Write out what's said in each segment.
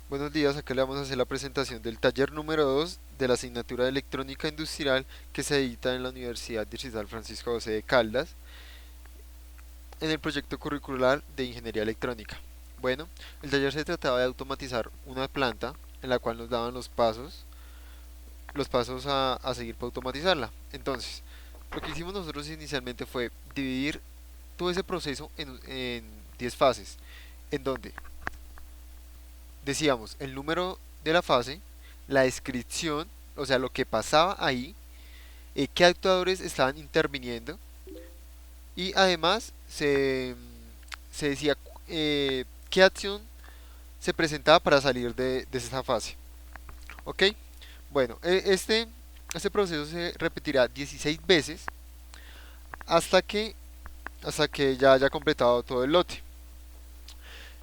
Buenos días, acá le vamos a hacer la presentación del taller número 2 de la asignatura de Electrónica Industrial que se edita en la Universidad Distrital Francisco José de Caldas en el proyecto curricular de Ingeniería Electrónica. Bueno, el taller se trataba de automatizar una planta en la cual nos daban los pasos a seguir para automatizarla. Entonces, lo que hicimos nosotros inicialmente fue dividir todo ese proceso en 10 fases, en donde decíamos el número de la fase, la descripción, o sea, lo que pasaba ahí, qué actuadores estaban interviniendo y además se decía qué acción se presentaba para salir de esa fase. ¿Ok? Bueno, este proceso se repetirá 16 veces hasta que, hasta que ya haya completado todo el lote.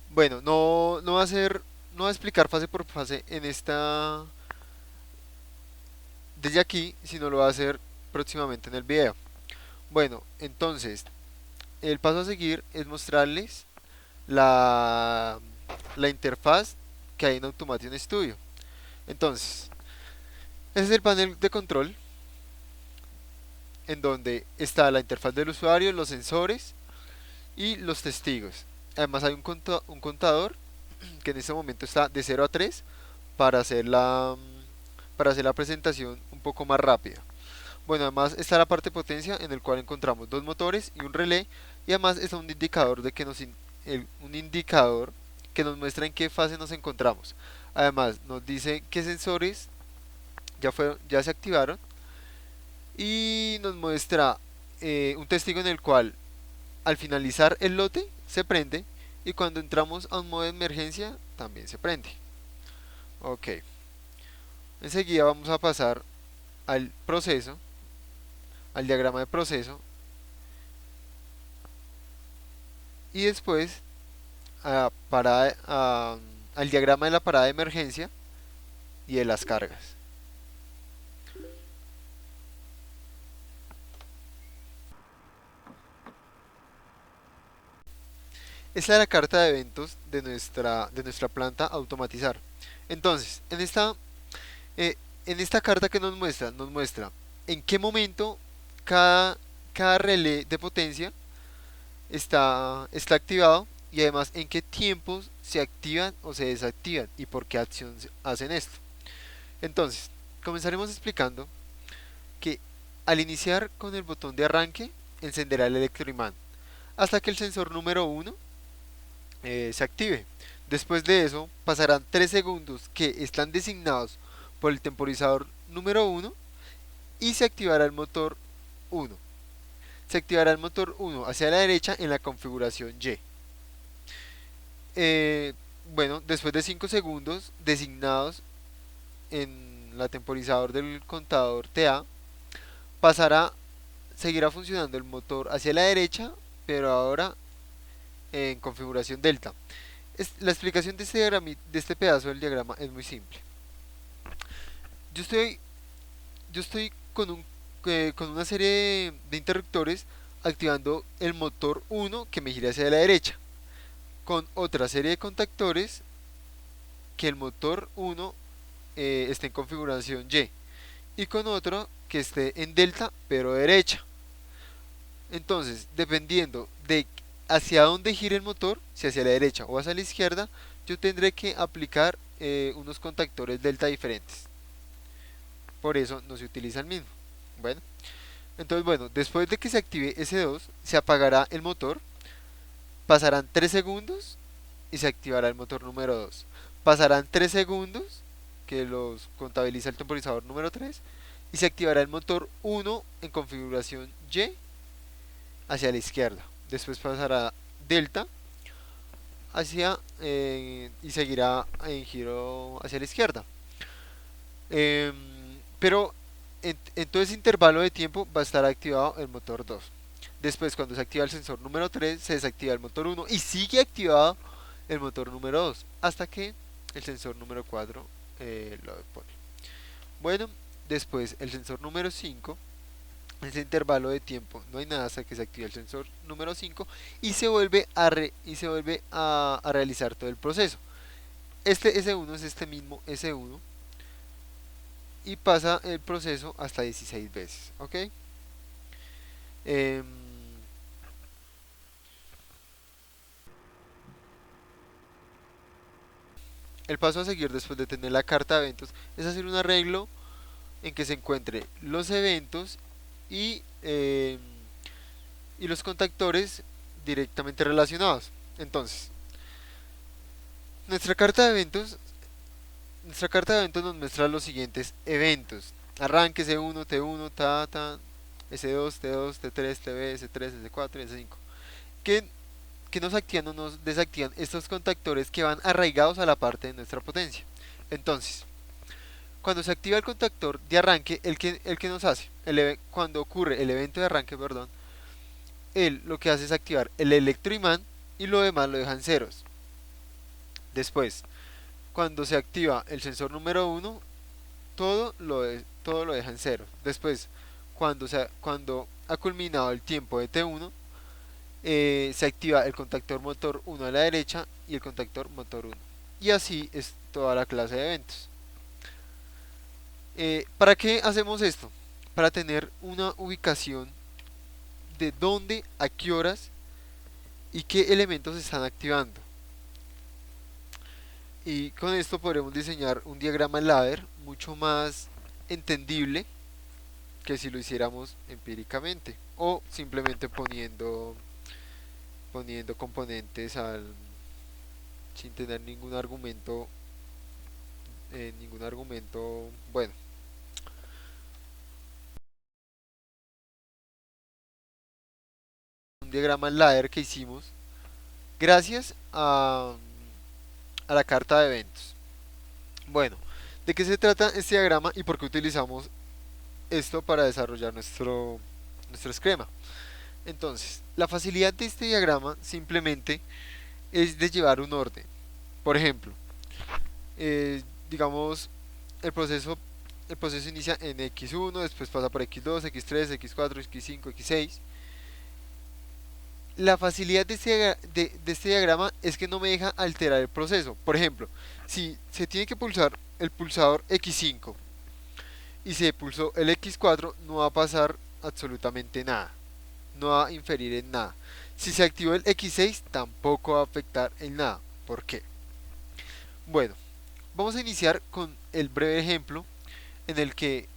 Bueno, no va a ser, no va a explicar fase por fase en esta desde aquí, sino lo va a hacer próximamente en el video. Bueno, entonces, el paso a seguir es mostrarles la, la interfaz que hay en Automation Studio. Entonces, ese es el panel de control en donde está la interfaz del usuario, los sensores y los testigos. Además hay un contador que en este momento está de 0 a 3 para para hacer la presentación un poco más rápida. Bueno, además está la parte de potencia en el cual encontramos dos motores y un relé y además está un indicador un indicador que nos muestra en qué fase nos encontramos. Además nos dice qué sensores ya se activaron y nos muestra un testigo en el cual al finalizar el lote se prende y cuando entramos a un modo de emergencia también se prende. Ok, enseguida vamos a pasar al proceso, al diagrama de proceso y después al diagrama de la parada de emergencia y de las cargas. Esta es la carta de eventos de nuestra planta a automatizar. Entonces, eh, en esta carta que nos muestra en qué momento cada, cada relé de potencia está activado y además en qué tiempos se activan o se desactivan y por qué acción hacen esto. Entonces, comenzaremos explicando que al iniciar con el botón de arranque encenderá el electroimán hasta que el sensor número uno se active. Después de eso pasarán 3 segundos que están designados por el temporizador número uno y se activará el motor uno. Se activará el motor uno hacia la derecha en la configuración Y. Eh, bueno, después de 5 segundos designados en la temporizador del contador TA, pasará, seguirá funcionando el motor hacia la derecha, pero ahora en configuración delta. La explicación de de este pedazo del diagrama es muy simple. Yo estoy, yo estoy con una serie de interruptores activando el motor uno que me gira hacia la derecha, con otra serie de contactores que el motor uno esté en configuración y con otro que esté en delta pero derecha. Entonces, dependiendo de hacia dónde gire el motor, si hacia la derecha o hacia la izquierda, yo tendré que aplicar unos contactores delta diferentes. Por eso no se utiliza el mismo. Bueno, entonces bueno, después de que se active S2, se apagará el motor, pasarán 3 segundos y se activará el motor número 2. Pasarán 3 segundos, que los contabiliza el temporizador número 3, y se activará el motor uno en configuración Y hacia la izquierda. Después pasará delta y seguirá en giro hacia la izquierda. Em, pero en todo ese intervalo de tiempo va a estar activado el motor 2. Después, cuando se activa el sensor número 3 se desactiva el motor uno y sigue activado el motor número 2 hasta que el sensor número 4 lo pone. Bueno, después el sensor número 5, ese intervalo de tiempo no hay nada hasta que se active el sensor número 5 y se vuelve a realizar todo el proceso. Este S1 es este mismo S1 y pasa el proceso hasta 16 veces, ¿ok? Em, el paso a seguir después de tener la carta de eventos es hacer un arreglo en que se encuentre los eventos y, y los contactores directamente relacionados. Entonces, nuestra carta de eventos, nuestra carta de eventos nos muestra los siguientes eventos. Arranque C1, T1, S2, T2, T3, TB, S3, S4 y S5. Que, que nos activan o nos desactivan estos contactores que van arraigados a la parte de nuestra potencia. Entonces, cuando se activa el contactor de arranque, el que nos hace, cuando ocurre el evento de arranque, perdón, él lo que hace es activar el electroimán y lo demás lo dejan ceros. Después, cuando se activa el sensor número uno, todo lo deja en cero. Después, cuando ha culminado el tiempo de T1, se activa el contactor motor 1 a la derecha y el contactor motor 1. Y así es toda la clase de eventos. ¿Para qué hacemos esto? Para tener una ubicación de dónde, a qué horas y qué elementos se están activando. Y con esto podremos diseñar un diagrama ladder mucho más entendible que si lo hiciéramos empíricamente o simplemente poniendo componentes sin tener ningún argumento bueno. Un diagrama ladder que hicimos gracias a la carta de eventos. Bueno, ¿de qué se trata este diagrama y por qué utilizamos esto para desarrollar nuestro esquema? Entonces, la facilidad de este diagrama simplemente es de llevar un orden. Por ejemplo, digamos, el proceso, el proceso inicia en X1, después pasa por X2, X3, X4, X5, X6. La facilidad de este diagrama es que no me deja alterar el proceso. Por ejemplo, si se tiene que pulsar el pulsador X5 y se pulsó el X4, no va a pasar absolutamente nada. No va a inferir en nada. Si se activó el X6, tampoco va a afectar en nada. ¿Por qué? Bueno, vamos a iniciar con el breve ejemplo en el que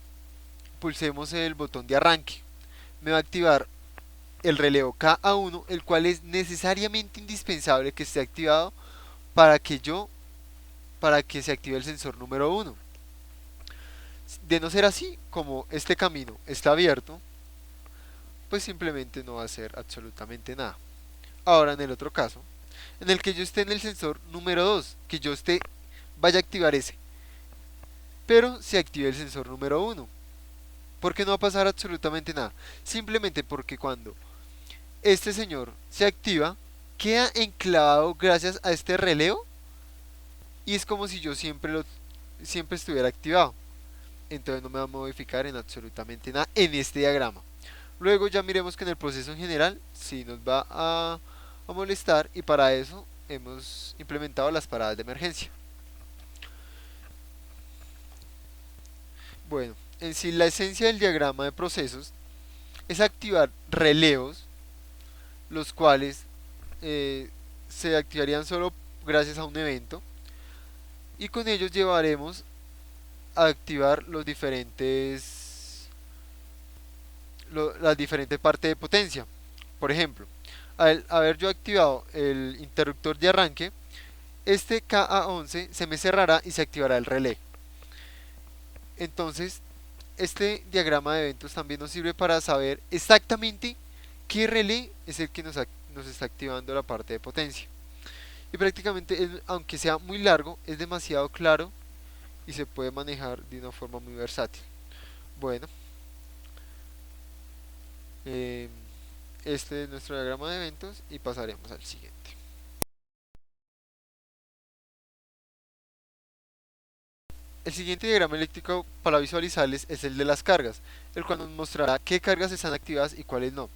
pulsemos el botón de arranque. Me va a activar el relevo KA1, el cual es necesariamente indispensable que esté activado para para que se active el sensor número 1. De no ser así, como este camino está abierto, pues simplemente no va a hacer absolutamente nada. Ahora en el otro caso, en el que yo esté en el sensor número 2, que vaya a activar ese, pero se active el sensor número 1. ¿Por qué no va a pasar absolutamente nada? Simplemente porque cuando este señor se activa, queda enclavado gracias a este relevo y es como si yo siempre estuviera activado. Entonces no me va a modificar en absolutamente nada en este diagrama. Luego ya miremos que en el proceso en general sí nos va a molestar y para eso hemos implementado las paradas de emergencia. Bueno, en sí la esencia del diagrama de procesos es activar relevos, los cuales se activarían solo gracias a un evento y con ellos llevaremos a activar las diferentes partes de potencia. Por ejemplo, al haber yo activado el interruptor de arranque, este KA11 se me cerrará y se activará el relé. Entonces, este diagrama de eventos también nos sirve para saber exactamente qué relé es el que nos está activando la parte de potencia. Y prácticamente, aunque sea muy largo, es demasiado claro y se puede manejar de una forma muy versátil. Bueno, eh, este es nuestro diagrama de eventos y pasaremos al siguiente. El siguiente diagrama eléctrico para visualizarles es el de las cargas, el cual nos mostrará qué cargas están activadas y cuáles no,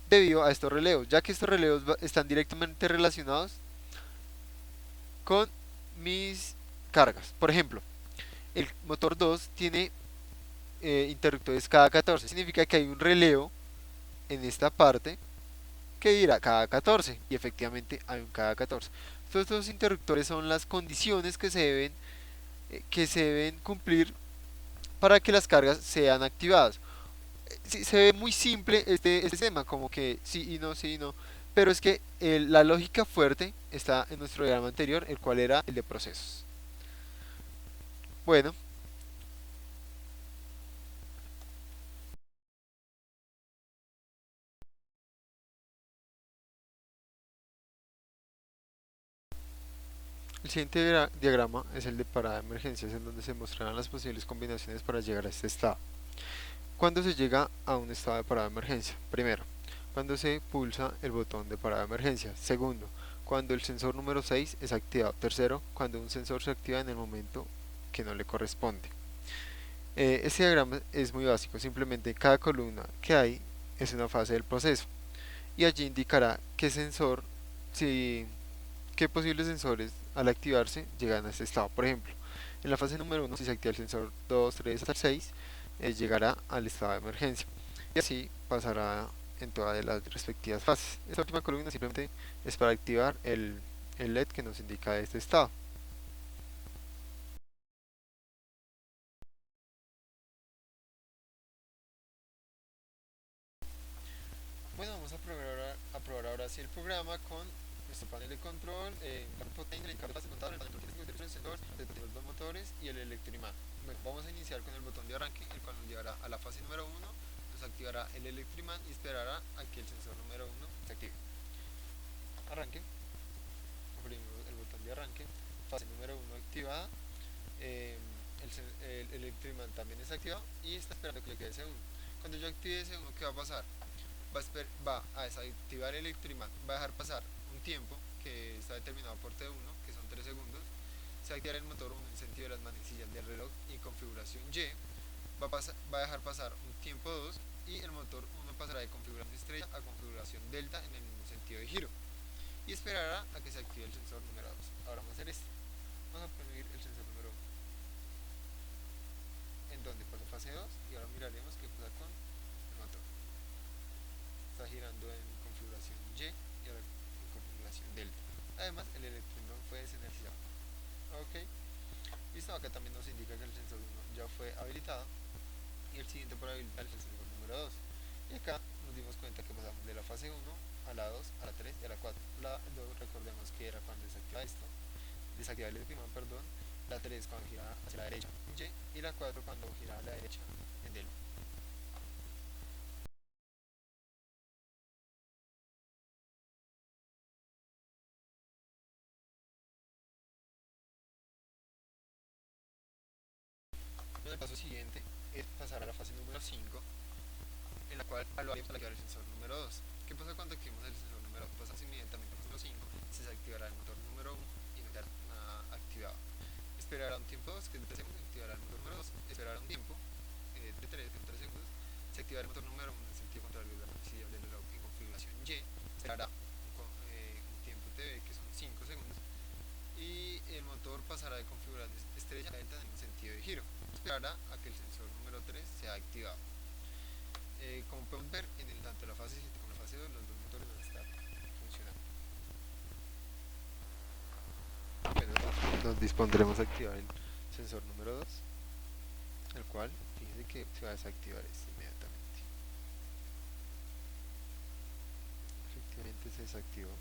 debido a estos relevos, ya que estos relevos están directamente relacionados con mis cargas. Por ejemplo, el motor 2 tiene interruptores cada 14. Significa que hay un releo en esta parte que dirá cada 14. Y efectivamente hay un cada 14. Estos dos interruptores son las condiciones que se deben cumplir para que las cargas sean activadas. Sí, se ve muy simple este tema, como que sí y no, sí y no. Pero es que la lógica fuerte está en nuestro diagrama anterior, el cual era el de procesos. Bueno, el siguiente diagrama es el de parada de emergencias, en donde se mostrarán las posibles combinaciones para llegar a este estado. ¿Cuándo se llega a un estado de parada de emergencia? Primero, cuando se pulsa el botón de parada de emergencia. Segundo, cuando el sensor número 6 es activado. Tercero, cuando un sensor se activa en el momento que no le corresponde. Este diagrama es muy básico, simplemente cada columna que hay es una fase del proceso y allí indicará qué sensor, si, qué posibles sensores al activarse llegan a este estado. Por ejemplo, en la fase número 1, si se activa el sensor 2, 3 hasta el 6, llegará al estado de emergencia y así pasará en todas las respectivas fases. Esta última columna simplemente es para activar el LED que nos indica este estado. Bueno, vamos a probar ahora sí el programa con nuestro panel de control, la potencia, el indicador de base contable, el panel de potencia, el sensor, los dos motores y el electroimán. Bueno, vamos a iniciar con el botón de arranque, el cual nos llevará a la fase número 1, nos activará el electroimán y esperará a que el sensor número 1 se active. Arranque, oprimimos el botón de arranque, fase número 1 activada, eh, el electroimán también es activado y está esperando que le quede ese 1. Cuando yo active ese 1, ¿qué va a pasar? Va a desactivar el electroimán, va a dejar pasar un tiempo que está determinado por T1, que son 3 segundos, se activará el motor 1 en sentido de las manecillas del reloj y configuración Y, va a dejar pasar un tiempo 2 y el motor 1 pasará de configuración estrella a configuración delta en el mismo sentido de giro y esperará a que se active el sensor número 2. Ahora vamos a hacer esto, vamos a poner el sensor número 1 en donde pasó fase 2 y ahora miraremos qué pasa con el motor. Está girando en configuración Y y ahora en configuración delta. Además, el electroimán fue desenergizado. Ok, listo. Acá también nos indica que el sensor 1 ya fue habilitado y el siguiente por habilitar es el sensor número 2. Y acá nos dimos cuenta que pasamos de la fase 1 a la 2, a la 3 y a la 4. La 2 recordemos que era cuando desactiva esto, desactiva el electroimán, perdón. La 3 cuando gira hacia la derecha en Y y la 4 cuando gira a la derecha en delta. El paso siguiente es pasar a la fase número 5, en la cual evaluaremos al activar el sensor número 2. ¿Qué pasa cuando activemos el sensor número 2? Pasamos inmediatamente al número 5, se desactivará el motor número 1 y no quedará nada activado. Esperará un tiempo 2, que es de 3 segundos, se activará el motor número 2. Esperará un tiempo de 3, que son 3 segundos, se activará el motor número 1 en sentido contrario de la velocidad del reloj en configuración Y. Esperará un tiempo TV, que son 5 segundos, y el motor pasará de configuración estrella a delta en un sentido de giro. Esperará a que el sensor número 3 sea activado. Como podemos ver, tanto la fase 7 como la fase 2, los dos motores van a estar funcionando. Bueno, nos dispondremos a activar el sensor número 2, el cual, fíjense que se va a desactivar este inmediatamente. Efectivamente se desactivó.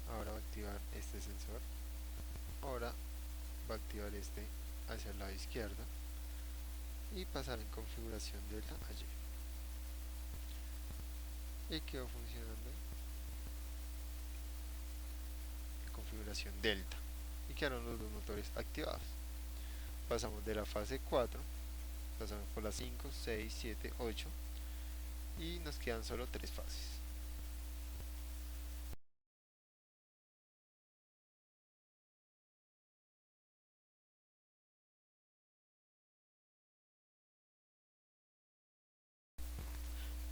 Ahora va a activar este sensor. Ahora va a activar este hacia el lado izquierdo y pasar en configuración delta allí. Y quedó funcionando en configuración delta. Y quedaron los dos motores activados. Pasamos de la fase 4, pasamos por las 5, 6, 7, 8 y nos quedan solo 3 fases.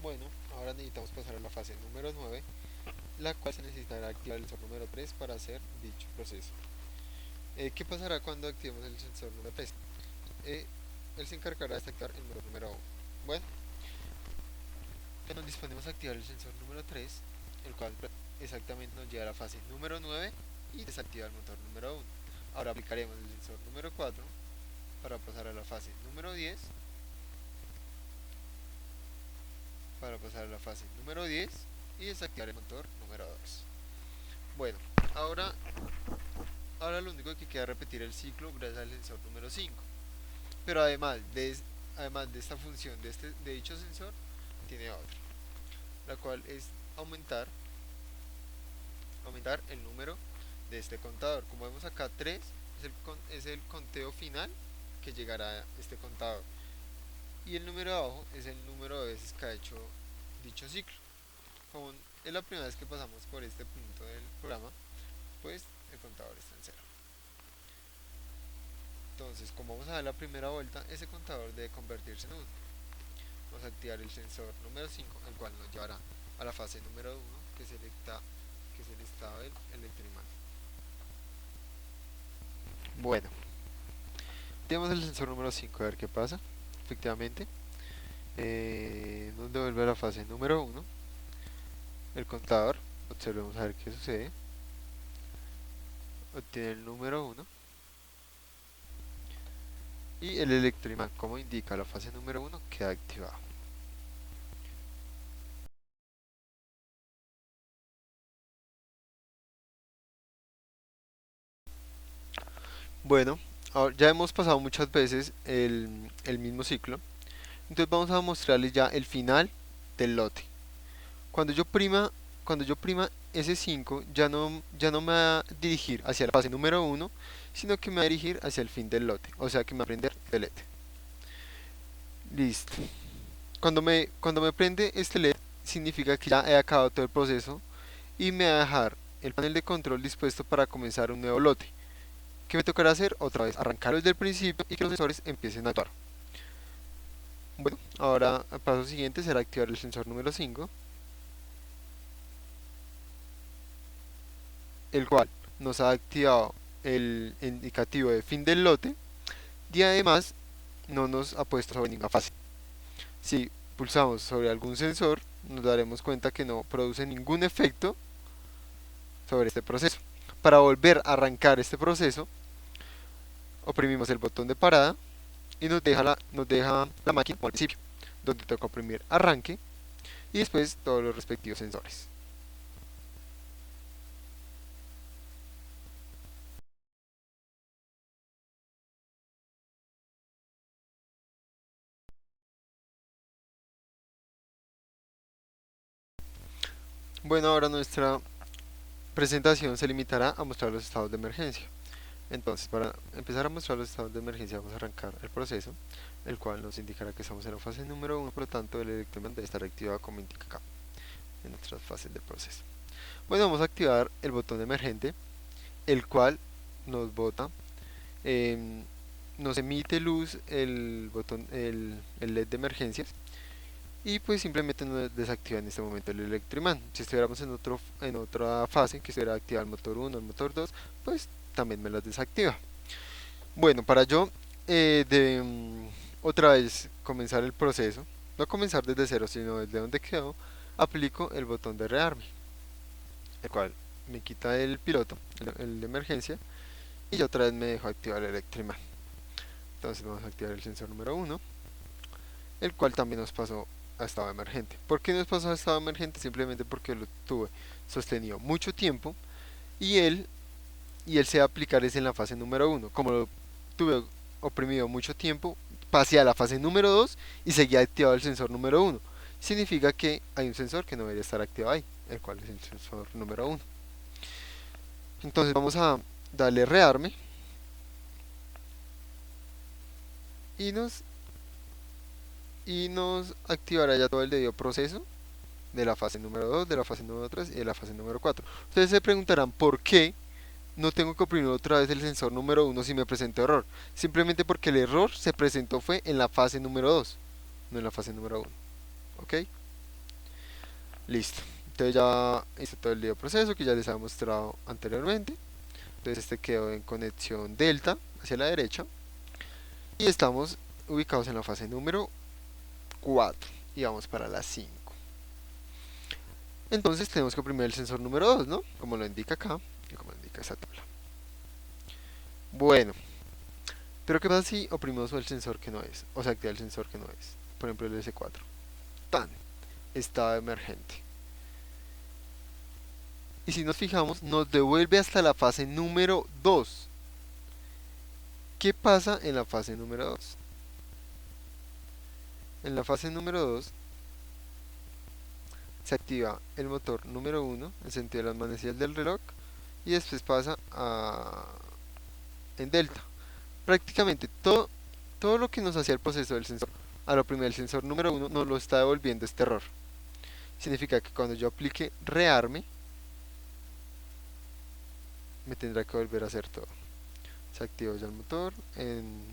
Bueno, ahora necesitamos pasar a la fase número 9, la cual se necesitará activar el sensor número 3 para hacer dicho proceso. ¿Qué pasará cuando activemos el sensor número 3? Él se encargará de activar el motor número 1. Bueno, ya nos disponemos a activar el sensor número 3, el cual exactamente nos lleva a la fase número 9 y desactiva el motor número 1. Ahora aplicaremos el sensor número 4 para pasar a la fase número 10, y desactivar el motor número 2. Bueno, ahora, ahora lo único que queda es repetir el ciclo gracias al sensor número 5. Pero además de esta función de dicho sensor, tiene otra, la cual es aumentar el número de este contador. Como vemos acá, 3 es el conteo final que llegará a este contador. Y el número de abajo es el número de veces que ha hecho dicho ciclo. Como es la primera vez que pasamos por este punto del programa, pues el contador está en cero. Entonces, como vamos a dar la primera vuelta, ese contador debe convertirse en 1. Vamos a activar el sensor número 5, el cual nos llevará a la fase número 1, que es el estado del electroimán. Bueno, tenemos el sensor número 5, a ver qué pasa. Efectivamente, nos devuelve a la fase número 1. El contador, observemos a ver qué sucede. Obtiene el número 1. Y el electroimán, como indica la fase número 1, queda activado. Bueno, ya hemos pasado muchas veces el mismo ciclo. Entonces vamos a mostrarles ya el final del lote. Cuando yo prima, cuando yo prima S5, ya no me va a dirigir hacia la fase número 1, sino que me va a dirigir hacia el fin del lote. O sea que me va a prender delete. Listo. Cuando me prende este LED, significa que ya he acabado todo el proceso y me va a dejar el panel de control dispuesto para comenzar un nuevo lote. ¿Qué me tocará hacer? Otra vez, arrancarlo desde el principio y que los sensores empiecen a actuar. Bueno, ahora el paso siguiente será activar el sensor número 5, el cual nos ha activado el indicativo de fin del lote y además no nos ha puesto sobre ninguna fase. Si pulsamos sobre algún sensor, nos daremos cuenta que no produce ningún efecto sobre este proceso. Para volver a arrancar este proceso, oprimimos el botón de parada y nos deja la máquina como al principio, donde toca oprimir arranque y después todos los respectivos sensores. Bueno, ahora nuestra presentación se limitará a mostrar los estados de emergencia. Entonces, para empezar a mostrar los estados de emergencia, vamos a arrancar el proceso, el cual nos indicará que estamos en la fase número 1, por lo tanto el electroimán debe estar activado como indica acá, en nuestras fases del proceso. Bueno, vamos a activar el botón emergente, el cual nos bota, em, nos emite luz el LED de emergencias y pues simplemente nos desactiva en este momento el electroimán. Si estuviéramos en otra fase, que estuviera activado el motor 1, el motor 2, pues también me las desactiva. Bueno, para yo otra vez comenzar el proceso, no comenzar desde cero, sino desde donde quedó, aplico el botón de rearme, el cual me quita el piloto, el de emergencia, y otra vez me dejo activar el electroimán. Entonces vamos a activar el sensor número 1, el cual también nos pasó a estado emergente. ¿Por qué nos pasó a estado emergente? Simplemente porque lo tuve sostenido mucho tiempo y él se va a aplicar es en la fase número 1. Como lo tuve oprimido mucho tiempo, pasé a la fase número 2 y seguía activado el sensor número 1. Significa que hay un sensor que no debería estar activado ahí, el cual es el sensor número 1. Entonces vamos a darle rearme y nos activará ya todo el debido proceso de la fase número 2, de la fase número 3 y de la fase número 4. Ustedes se preguntarán por qué no tengo que oprimir otra vez el sensor número 1 si me presentó error. Simplemente porque el error se presentó fue en la fase número 2, no en la fase número 1. ¿Ok? Listo. Entonces ya hice todo el debido proceso que ya les había mostrado anteriormente. Entonces este quedó en conexión delta hacia la derecha y estamos ubicados en la fase número 4 y vamos para la 5. Entonces tenemos que oprimir el sensor número 2, ¿no? Como lo indica acá y como lo indica esa tabla. Bueno, pero ¿qué pasa si oprimimos el sensor que no es? O se activa el sensor que no es. Por ejemplo el S4. Tan, estado emergente. Y si nos fijamos, nos devuelve hasta la fase número 2. ¿Qué pasa en la fase número 2? En la fase número 2 se activa el motor número 1, el sentido de las manecillas del reloj, y después pasa en delta. Prácticamente todo lo que nos hacía el proceso del sensor al oprimir el sensor número 1 nos lo está devolviendo este error. Significa que cuando yo aplique rearme, me tendrá que volver a hacer todo. Se activó ya el motor en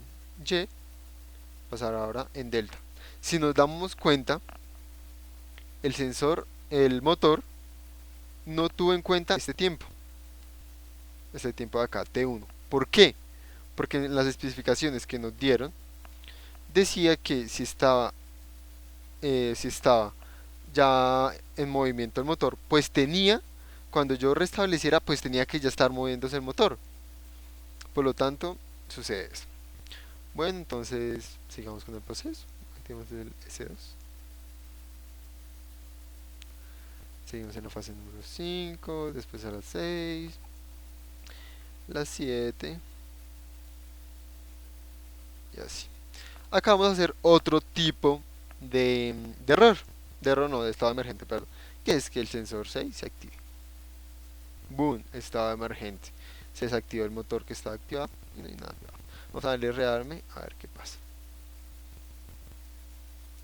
Y, pasar ahora en delta. Si nos damos cuenta, el motor no tuvo en cuenta este tiempo de acá, T1. ¿Por qué? Porque en las especificaciones que nos dieron decía que si estaba ya en movimiento el motor, pues cuando yo restableciera, pues tenía que ya estar moviéndose el motor. Por lo tanto, sucede eso. Bueno, entonces sigamos con el proceso. Activamos el S2. Seguimos en la fase número 5, después a las 6, las 7 y así. Acá vamos a hacer otro tipo de error. De error no, de estado emergente, perdón. Que es que el sensor 6 se active. Boom, estado emergente. Se desactivó el motor que estaba activado y no hay nada. Vamos a darle rearme a ver qué pasa.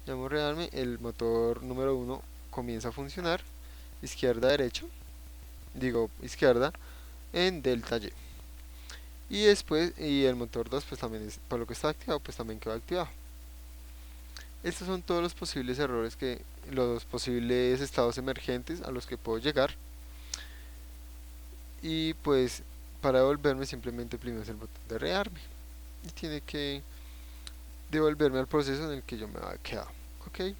Llamo rearme, el motor número 1 comienza a funcionar. Izquierda, derecha. Digo izquierda en delta Y. Y después, y el motor 2 pues también por lo que está activado, pues también quedó activado. Estos son todos los posibles errores los posibles estados emergentes a los que puedo llegar. Y pues para devolverme simplemente oprimimos el botón de rearme. Y tiene que devolverme al proceso en el que yo me había quedado. ¿Ok?